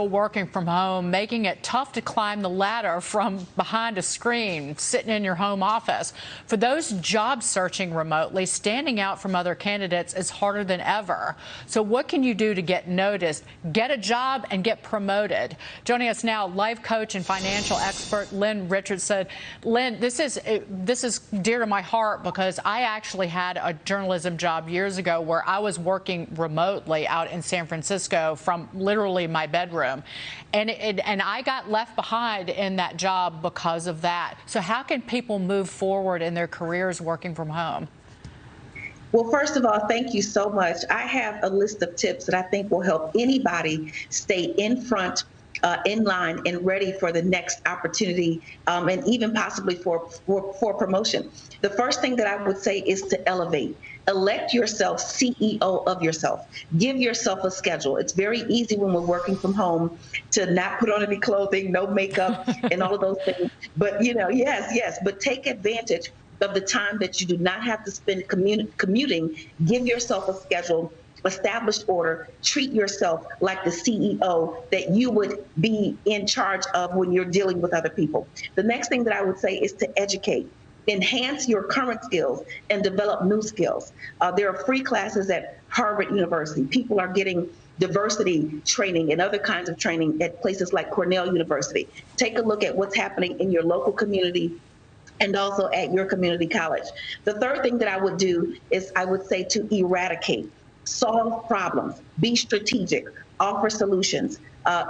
working from home, making it tough to climb the ladder from behind a screen, sitting in your home office. For those job searching remotely, standing out from other candidates is harder than ever. So what can you do to get noticed, get a job, and get promoted? Joining us now, life coach and financial expert Lynn Richardson. Lynn, this is dear to my heart because I actually had a journalism job years ago where I was working remotely out in San Francisco from literally my bedroom. And I got left behind in that job because of that. So how can people move forward in their careers working from home? Well, first of all, thank you so much. I have a list of tips that I think will help anybody stay in front, in line, and ready for the next opportunity, and even possibly for promotion. The first thing that I would say is to elevate. Elect yourself CEO of yourself. Give yourself a schedule. It's very easy when we're working from home to not put on any clothing, no makeup, and all of those things. But, yes, but take advantage of the time that you do not have to spend commuting. Give yourself a schedule, established order. Treat yourself like the CEO that you would be in charge of when you're dealing with other people. The next thing that I would say is to educate. Enhance your current skills and develop new skills. There are free classes at Harvard University. People are getting diversity training and other kinds of training at places like Cornell University. Take a look at what's happening in your local community and also at your community college. The third thing that I would do is I would say to eradicate, solve problems, be strategic, offer solutions.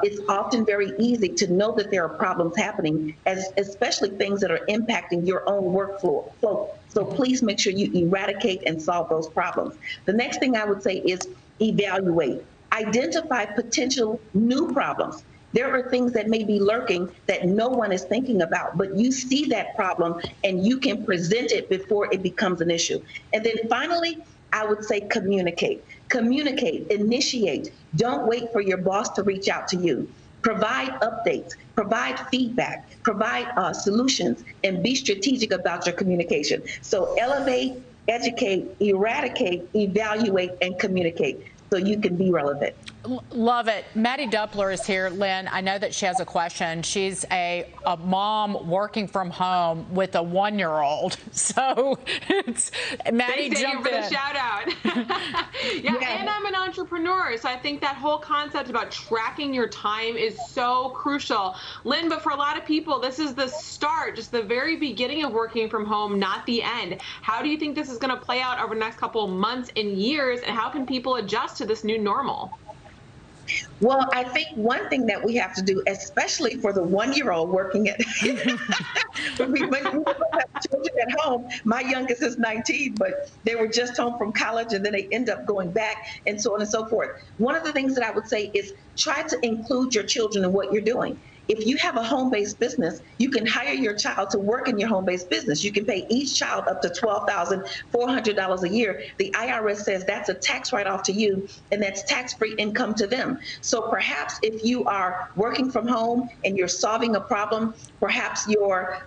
It's often very easy to know that there are problems happening, especially things that are impacting your own workflow. So please make sure you eradicate and solve those problems. The next thing I would say is evaluate. Identify potential new problems. There are things that may be lurking that no one is thinking about, but you see that problem and you can present it before it becomes an issue. And then finally, I would say communicate. Communicate, initiate. Don't wait for your boss to reach out to you. Provide updates, provide feedback, provide solutions, and be strategic about your communication. So elevate, educate, eradicate, evaluate, and communicate so you can be relevant. Love it. Maddie Doppler is here, Lynn. I know that she has a question. She's a mom working from home with a 1-year-old. So it's Maddie, jump in. Thank you for the shout out. Yeah, and I'm an entrepreneur, so I think that whole concept about tracking your time is so crucial. Lynn, but for a lot of people, this is the start, just the very beginning of working from home, not the end. How do you think this is going to play out over the next couple of months and years, and how can people adjust to this new normal? Well, I think one thing that we have to do, especially for the 1-year-old working at when we have children at home, my youngest is 19, but they were just home from college and then they end up going back and so on and so forth. One of the things that I would say is try to include your children in what you're doing. If you have a home-based business, you can hire your child to work in your home-based business. You can pay each child up to $12,400 a year. The IRS says that's a tax write-off to you, and that's tax-free income to them. So perhaps if you are working from home and you're solving a problem, perhaps your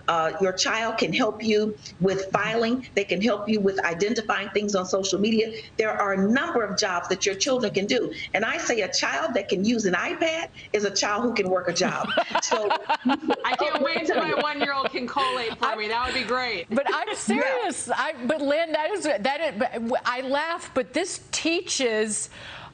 child can help you with filing. They can help you with identifying things on social media. There are a number of jobs that your children can do. And I say a child that can use an iPad is a child who can work a job. So I can't wait until my 1-year-old can collate for me. That would be great. But I'm serious. Yeah. But Lynn, I laugh, but this teaches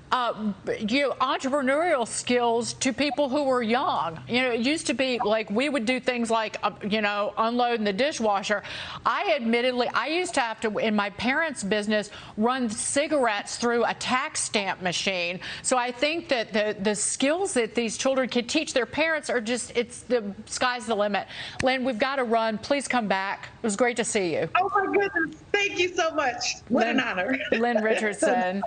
entrepreneurial skills to people who were young. It used to be like we would do things like, unloading the dishwasher. I used to have to, in my parents' business, run cigarettes through a tax stamp machine. So I think that the skills that these children can teach their parents are just, the sky's the limit. Lynn, we've got to run. Please come back. It was great to see you. Oh, my goodness. Thank you so much. What an honor. Lynn Richardson.